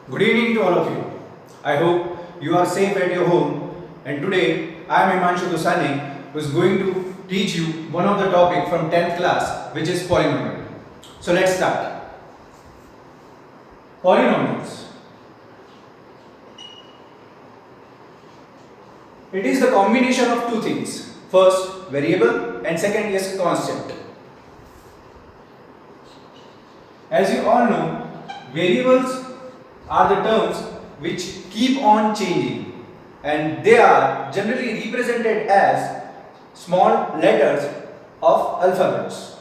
Good evening to all of you. I hope you are safe at your home, and today I am HIMANSHU DUSANE who is going to teach you one of the topic from 10th class, which is polynomial. So let's start. Polynomials. It is the combination of two things. First, variable, and second is constant. As you all know, variables are the terms which keep on changing, and they are generally represented as small letters of alphabets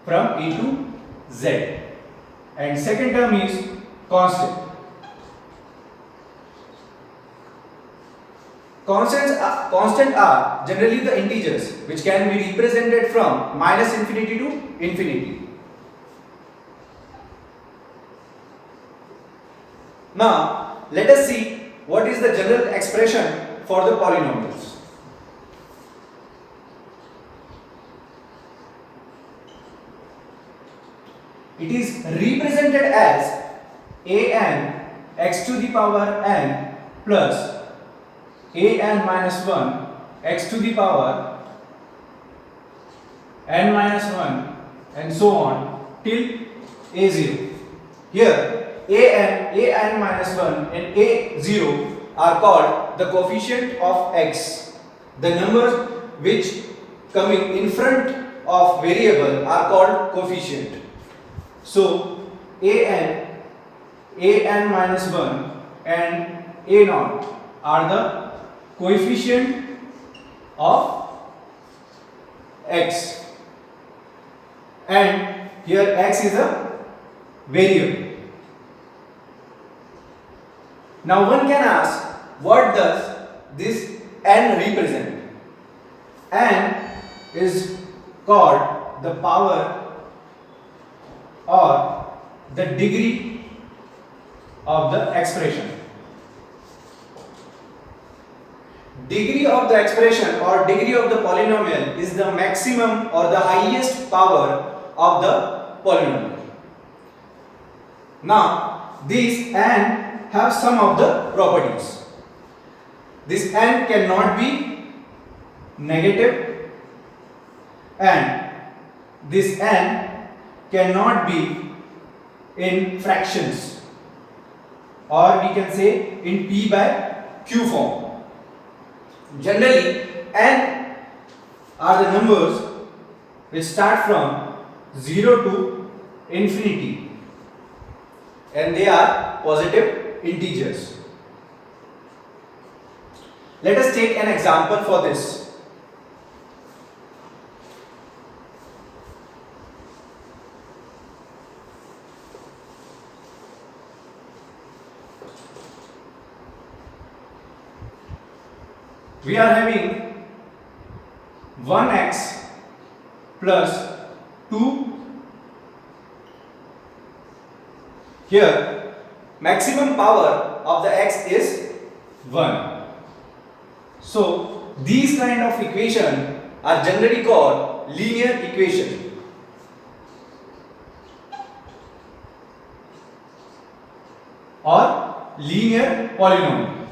from A to Z. And second term is constant. Constant are generally the integers which can be represented from minus infinity to infinity. Now, let us see what is the general expression for the polynomials. It is represented as an x to the power n plus an minus 1 x to the power n minus 1 and so on till a0. Here an minus 1 and a0 are called the coefficient of x. The numbers which coming in front of variable are called coefficient. So an minus 1 and a0 are the coefficient of x, and here x is a variable. Now one can ask, what does this n represent? N is called the power or the degree of the expression. Degree of the expression or degree of the polynomial is the maximum or the highest power of the polynomial. Now these n have some of the properties. This n cannot be negative, and this n cannot be in fractions, or we can say in p by q form. Generally, n are the numbers which start from 0 to infinity, and they are positive integers. Let us take an example for this. We are having 1x plus 2. Here maximum power of the x is 1. So these kind of equation are generally called linear equation. Or linear polynomial.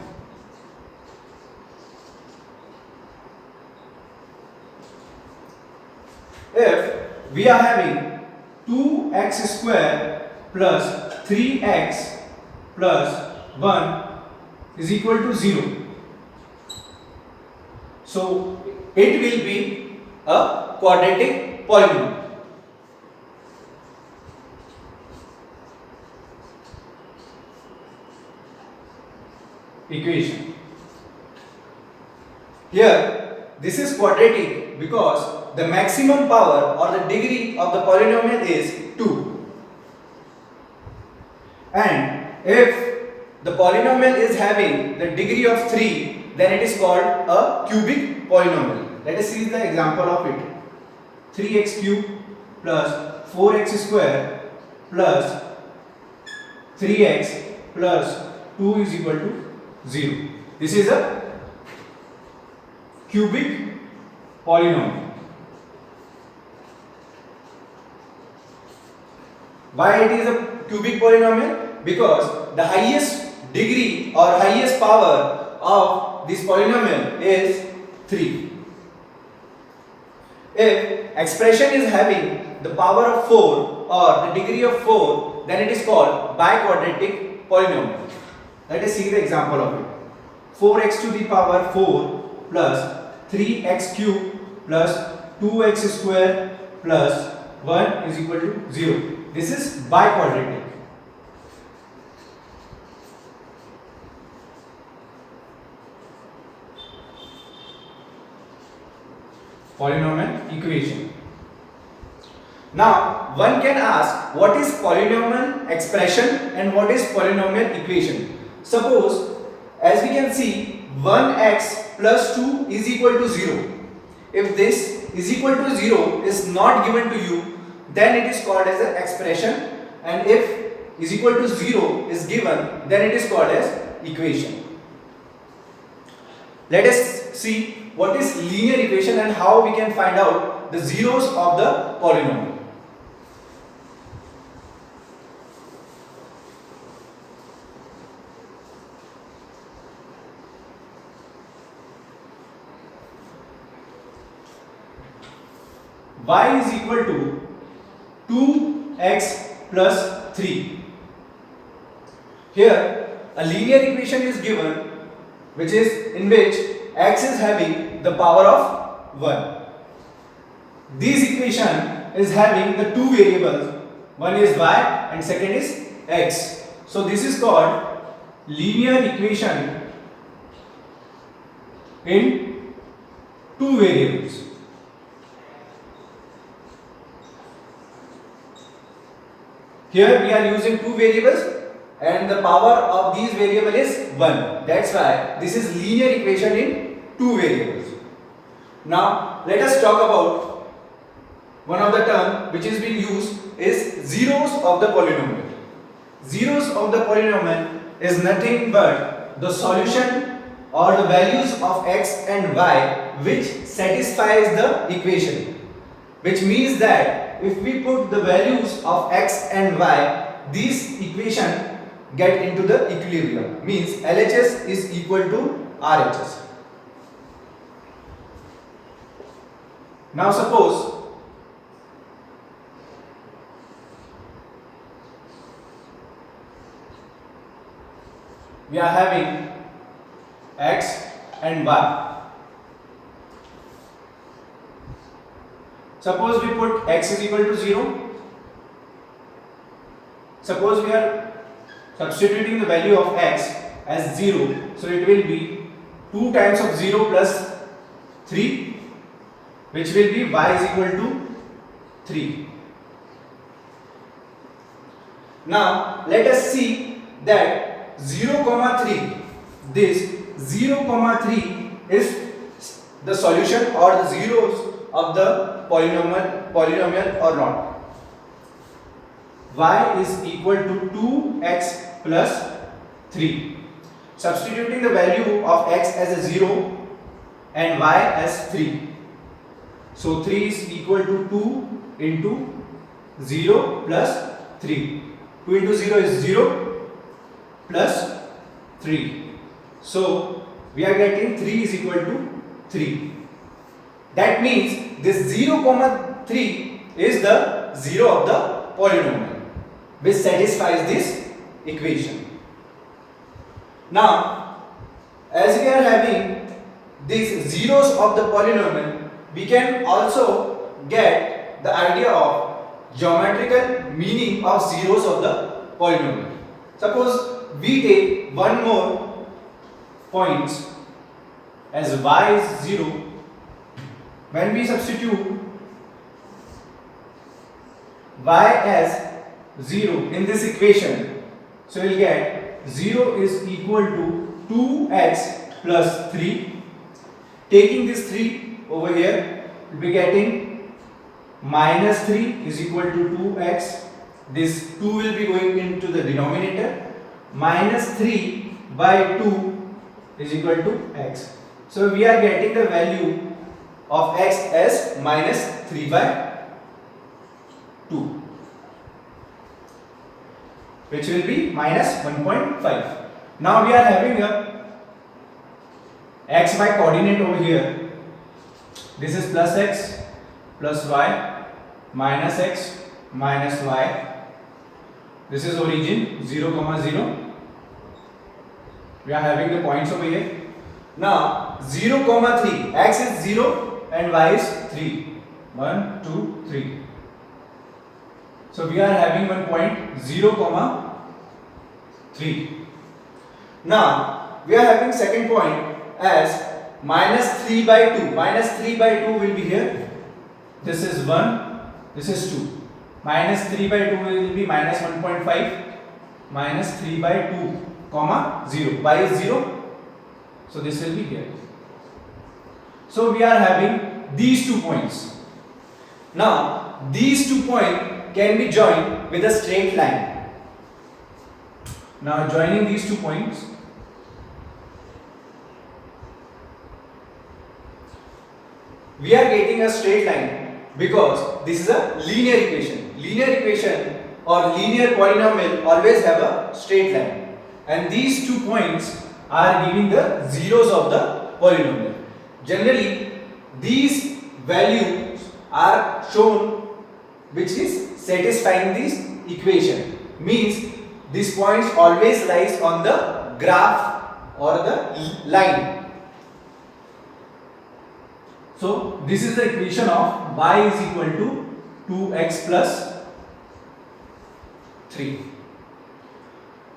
If we are having 2x square plus 3x plus 1 is equal to 0. So it will be a quadratic polynomial. Equation. Here this is quadratic because the maximum power or the degree of the polynomial is 2. And if the polynomial is having the degree of 3, then it is called a cubic polynomial. Let us see the example of it. 3x cube plus 4x square plus 3x plus 2 is equal to 0. This is a cubic polynomial. Why it is a cubic polynomial? because the highest degree or highest power of this polynomial is 3. If expression is having the power of 4 or the degree of 4, then it is called biquadratic polynomial. Let us see the example of it. 4x to the power 4 plus 3x cube plus 2x square plus 1 is equal to 0. This is biquadratic. Polynomial equation. Now, one can ask what is polynomial expression and what is polynomial equation. Suppose, as we can see, 1x plus 2 is equal to 0. If this is equal to 0 is not given to you, then it is called as an expression, and if is equal to 0 is given, then it is called as equation. Let us see what is linear equation and how we can find out the zeros of the polynomial. Y is equal to 2x plus 3. Here a linear equation is given which is in which x is having the power of 1. This equation is having the two variables, one is y and second is x. So this is called linear equation in two variables. Here we are using two variables and the power of these variable is 1. That's why this is linear equation in two variables. Now let us talk about one of the term which is being used is zeros of the polynomial. Zeros of the polynomial is nothing but the solution or the values of x and y which satisfies the equation. Which means that if we put the values of x and y, these equation get into the equilibrium. Means LHS is equal to RHS. Now suppose we are having x and y. Suppose we put x is equal to 0. Suppose we are substituting the value of x as 0. So it will be 2 times of 0 plus 3, which will be y is equal to 3. Now let us see that 0, 3. This 0, 3 is the solution or the zeros of the polynomial or not. Y is equal to 2x plus 3. Substituting the value of x as a 0 and y as 3. So 3 is equal to 2 into 0 plus 3. 2 into 0 is 0 plus 3. So we are getting 3 is equal to 3. That means this 0, 3 is the 0 of the polynomial which satisfies this equation. Now, as we are having these zeros of the polynomial, we can also get the idea of geometrical meaning of zeros of the polynomial. Suppose we take one more point as y is 0. When we substitute y as 0 in this equation, so we will get 0 is equal to 2x plus 3. Taking this 3 over here, we will be getting minus 3 is equal to 2x. This 2 will be going into the denominator. Minus 3 by 2 is equal to x. So we are getting the value of x as minus 3 by 2. which will be minus 1.5. Now we are having a xy coordinate over here. This is plus x plus y minus x minus y. This is origin 0, 0. We are having the points over here. Now 0, 3. X is 0 and y is 3. 1, 2, 3. So we are having one point 0, 3. Now we are having second point as minus 3 by 2. Minus 3 by 2 will be here. This is 1, this is 2. Minus 3 by 2 will be minus 1.5. Minus 3 by 2, 0. Y is 0. So this will be here. So we are having these 2 points. Now these 2 points can be joined with a straight line. Now joining these 2 points, we are getting a straight line because this is a linear equation. Linear equation or linear polynomial always have a straight line, and these 2 points are giving the zeros of the polynomial. Generally these values are shown which is satisfying this equation, means these points always lies on the graph or the line. So this is the equation of y is equal to 2x plus 3.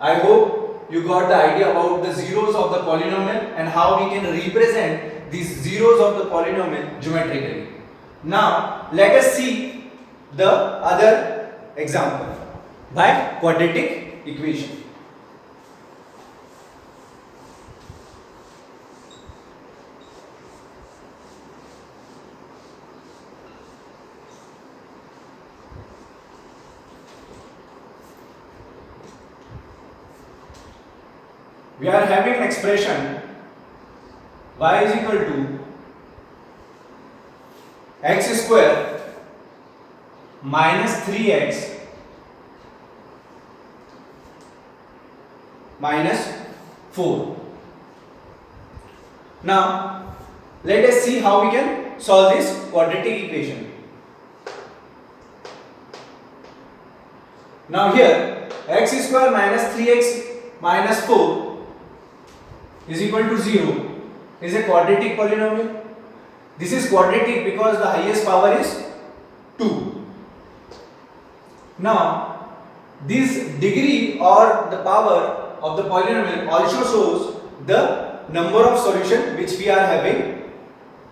I hope you got the idea about the zeros of the polynomial and how we can represent these zeros of the polynomial geometrically. Now let us see the other example by quadratic equation. We are having an expression y is equal to x square minus 3x minus 4. Now let us see how we can solve this quadratic equation. Now here x square minus 3x minus 4 is equal to 0 is a quadratic polynomial. This is quadratic because the highest power is 2. Now this degree or the power of the polynomial also shows the number of solution which we are having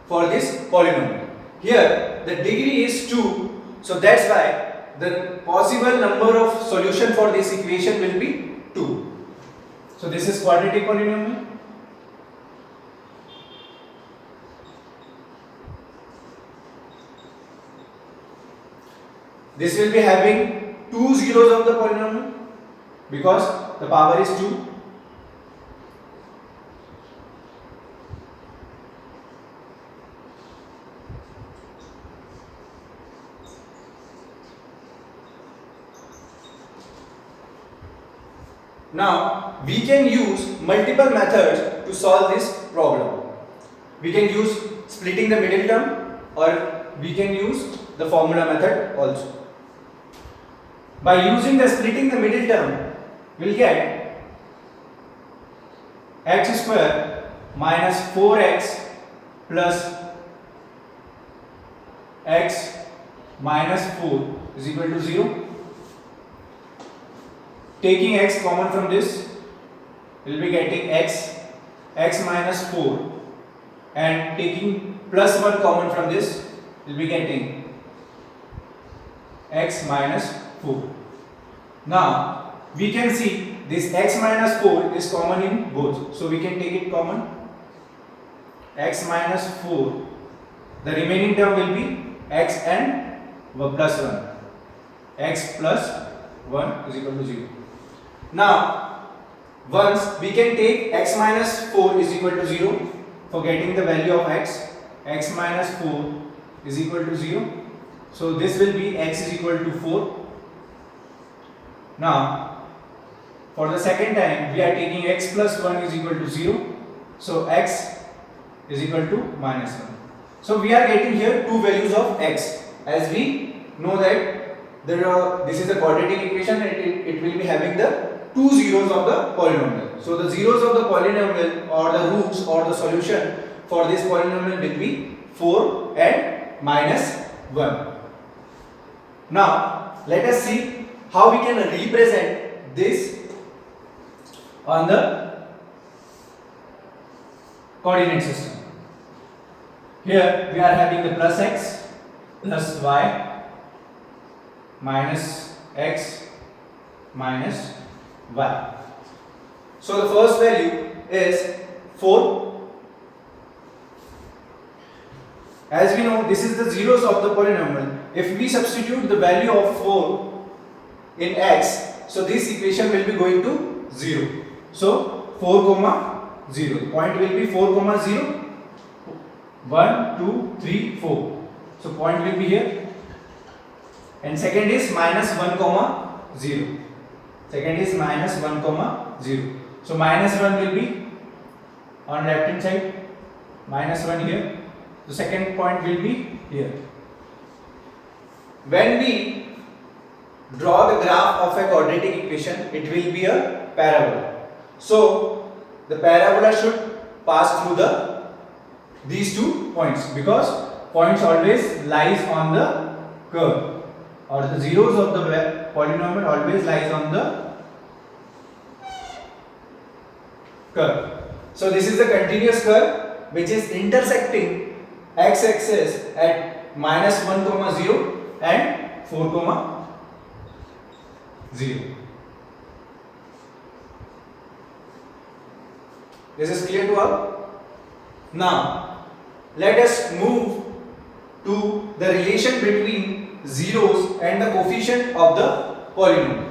for this polynomial. Here the degree is 2, so that's why the possible number of solution for this equation will be 2. So this is quadratic polynomial. This will be having 2 zeros of the polynomial because the power is 2. Now we can use multiple methods to solve this problem. We can use splitting the middle term, or we can use the formula method also. By using the splitting the middle term, we will get x square minus 4x plus x minus 4 is equal to 0. Taking x common from this, we will be getting x minus 4, and taking plus 1 common from this, we will be getting x minus 4. Now we can see this x minus 4 is common in both, so we can take it common. X minus 4, the remaining term will be x and plus 1. X plus 1 is equal to 0. Now once we can take x minus 4 is equal to 0 for getting the value of x. X minus 4 is equal to 0. So this will be x is equal to 4. Now For the second time, we are taking x plus 1 is equal to 0. So x is equal to minus 1. So we are getting here two values of x. As we know that this is a quadratic equation and it will be having the two zeros of the polynomial. So the zeros of the polynomial or the roots or the solution for this polynomial will be 4 and minus 1. Now let us see how we can represent this on the coordinate system. Here we are having the plus x plus y minus x minus y. So the first value is 4. As we know, this is the zeros of the polynomial. If we substitute the value of 4 in x, so this equation will be going to 0. So 4 comma 0. Point will be 4 comma 0. 1, 2, 3, 4. So point will be here. And second is minus 1 comma 0. Second is minus 1 comma 0. So minus 1 will be on left hand side. Minus 1 here. The second point will be here. When we draw the graph of a quadratic equation, it will be a parabola. So the parabola should pass through these 2 points, because points always lies on the curve, or the zeros of the polynomial always lies on the curve. So this is the continuous curve which is intersecting x-axis at minus 1 comma 0 and 4 comma 0. This is clear to all? Now let us move to the relation between zeros and the coefficient of the polynomial.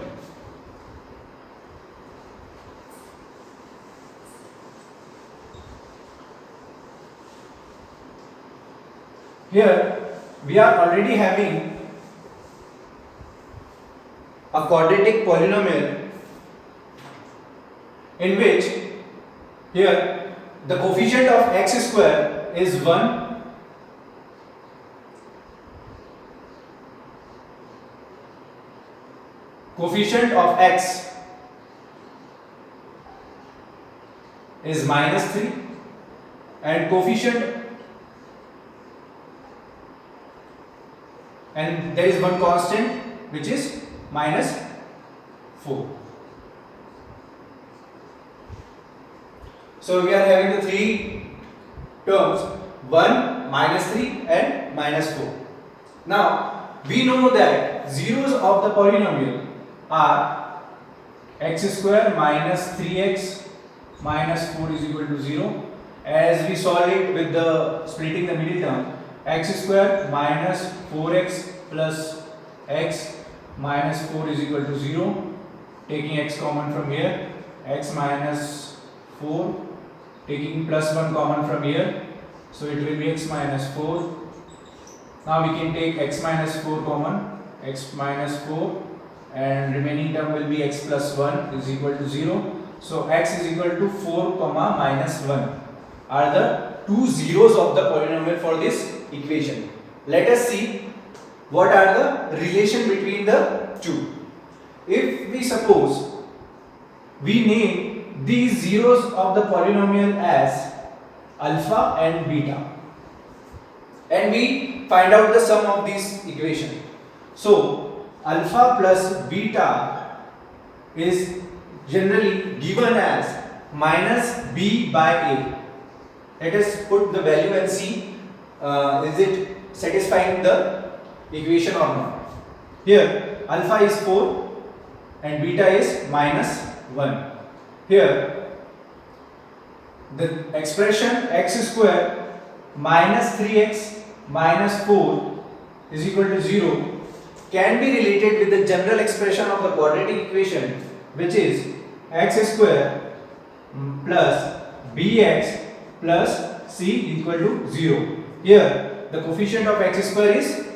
Here we are already having a quadratic polynomial in which here the coefficient of x square is 1, coefficient of x is minus 3, and coefficient, and there is one constant which is minus 4. So we are having the three terms, 1, minus 3 and minus 4. Now we know that zeros of the polynomial are x square minus 3x minus 4 is equal to 0. As we solve it with the splitting the middle term, x square minus 4x plus x minus 4 is equal to 0. Taking x common from here, x minus 4, taking plus 1 common from here, so it will be x minus 4. Now we can take x minus 4 common, x minus 4, and remaining term will be x plus 1 is equal to 0. So x is equal to 4 comma minus 1 are the two zeros of the polynomial for this equation. Let us see what are the relation between the two. If we suppose we name these zeros of the polynomial as alpha and beta, and we find out the sum of these equation. So alpha plus beta is generally given as minus b by a. Let us put the value and see is it satisfying the equation or not. Here alpha is 4 and beta is minus 1. Here the expression x square minus 3x minus 4 is equal to 0 can be related with the general expression of the quadratic equation, which is x square plus bx plus c equal to 0. Here the coefficient of x square is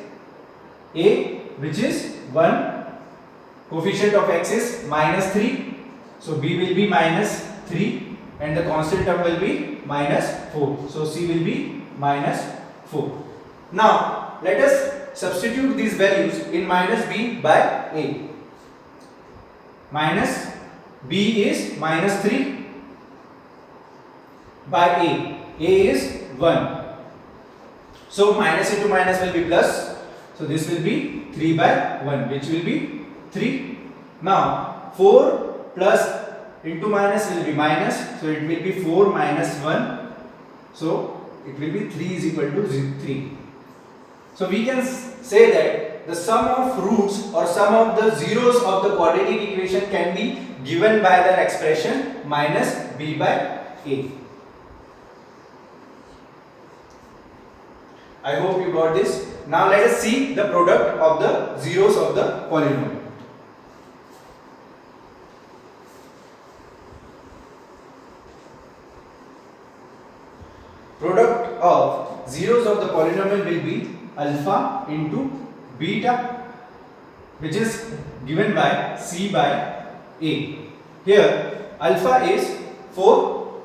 a, which is 1, coefficient of x is minus 3 So b will be minus 3 and the constant term will be minus 4. So c will be minus 4. Now let us substitute these values in minus b by a. Minus b is minus 3 by a. A is 1. So minus into minus will be plus. So this will be 3 by 1, which will be 3. Now 4 plus into minus will be minus. So it will be 4 minus 1. So it will be 3 is equal to 3. So we can say that the sum of roots or sum of the zeros of the quadratic equation can be given by the expression minus b by a. I hope you got this. Now let us see the product of the zeros of the polynomial. Product of zeros of the polynomial will be alpha into beta, which is given by c by a. Here alpha is 4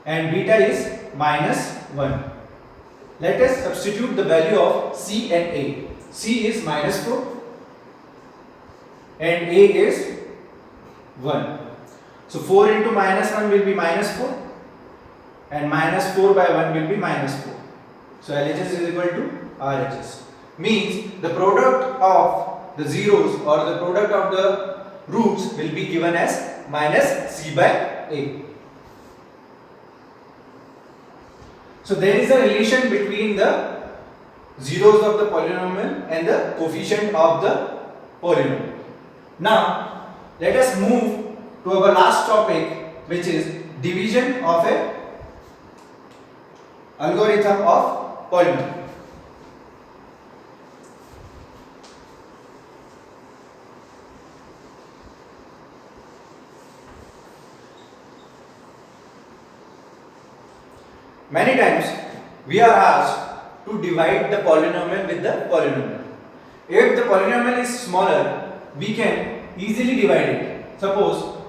and beta is minus 1. Let us substitute the value of c and a. C is minus 4 and a is 1. So 4 into minus 1 will be minus 4 and minus 4 by 1 will be minus 4. So LHS is equal to RHS. Means the product of the zeros or the product of the roots will be given as minus c by a. So there is a relation between the zeros of the polynomial and the coefficient of the polynomial. Now let us move to our last topic, which is division of a algorithm of polynomial. Many times we are asked to divide the polynomial with the polynomial. If the polynomial is smaller, we can easily divide it. Suppose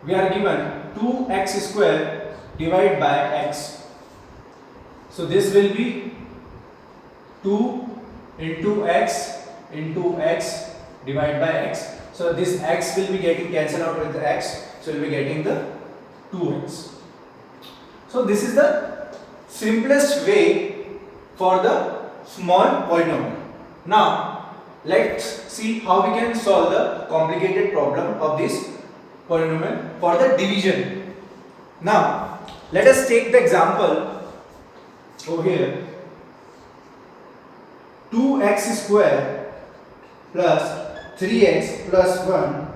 we are given 2x square divided by x. So this will be 2 into x divided by x. So this x will be getting cancelled out with the x. So we will be getting the 2x. So this is the simplest way for the small polynomial. Now let's see how we can solve the complicated problem of this polynomial for the division. Now let us take the example over here. 2x square plus 3x plus 1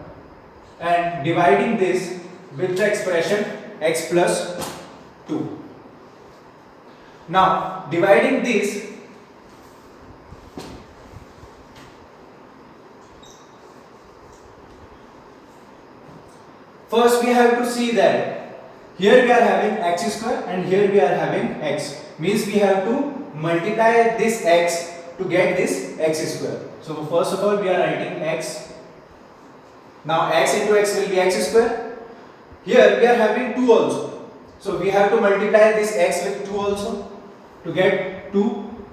and dividing this with the expression x plus 2. Now dividing this, first we have to see that here we are having x square and here we are having x. Means we have to multiply this x to get this x square. So first of all we are writing x. Now x into x will be x square. Here we are having 2 also. So we have to multiply this x with 2 also to get 2.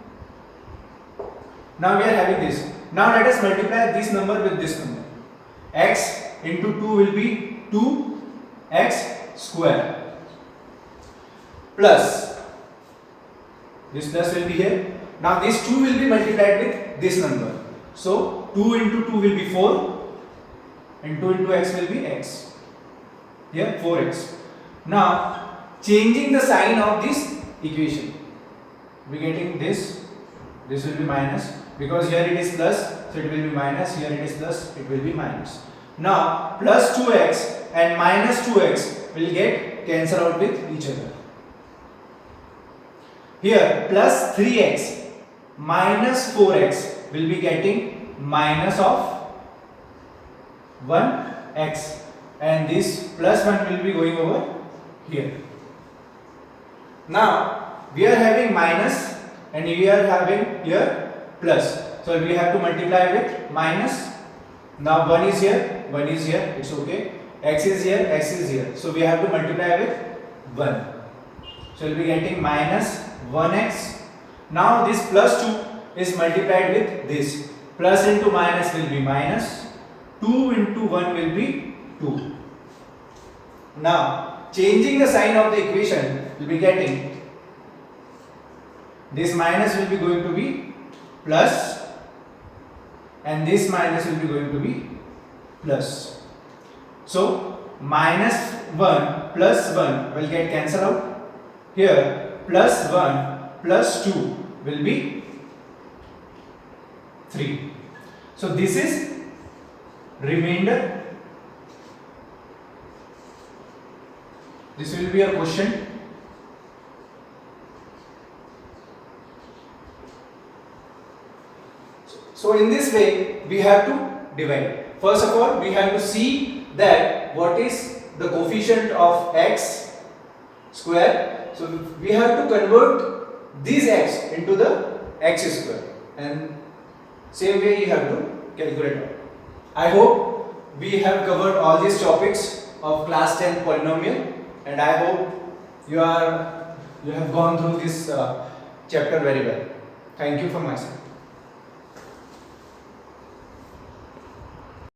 Now we are having this. Now let us multiply this number with this number. X into 2 will be 2x square plus this plus will be here. Now this 2 will be multiplied with this number. So 2 into 2 will be 4 and 2 into x will be x. Here 4x. Now changing the sign of this equation, we are getting this will be minus, because here it is plus, so it will be minus, here it is plus, it will be minus. Now plus 2x and minus 2x will get cancelled out with each other. Here plus 3x minus 4x will be getting minus of 1x and this plus 1 will be going over here. Now we are having minus and we are having here plus. So we have to multiply with minus Now 1 is here, 1 is here, it's okay. X is here, x is here. So we have to multiply with 1. So we'll be getting minus 1x. Now this plus 2 is multiplied with this. Plus into minus will be minus. 2 into 1 will be 2. Now changing the sign of the equation, we'll be getting this minus will be going to be plus and this minus will be going to be plus. So minus 1 plus 1 will get cancelled out. Here plus 1 plus 2 will be 3. So this is remainder. This will be a question. So in this way we have to divide. First of all we have to see that what is the coefficient of x square. So we have to convert these x into the x square, and same way you have to calculate it. I hope we have covered all these topics of class 10 polynomial, and I hope you have gone through this chapter very well. Thank you from my side.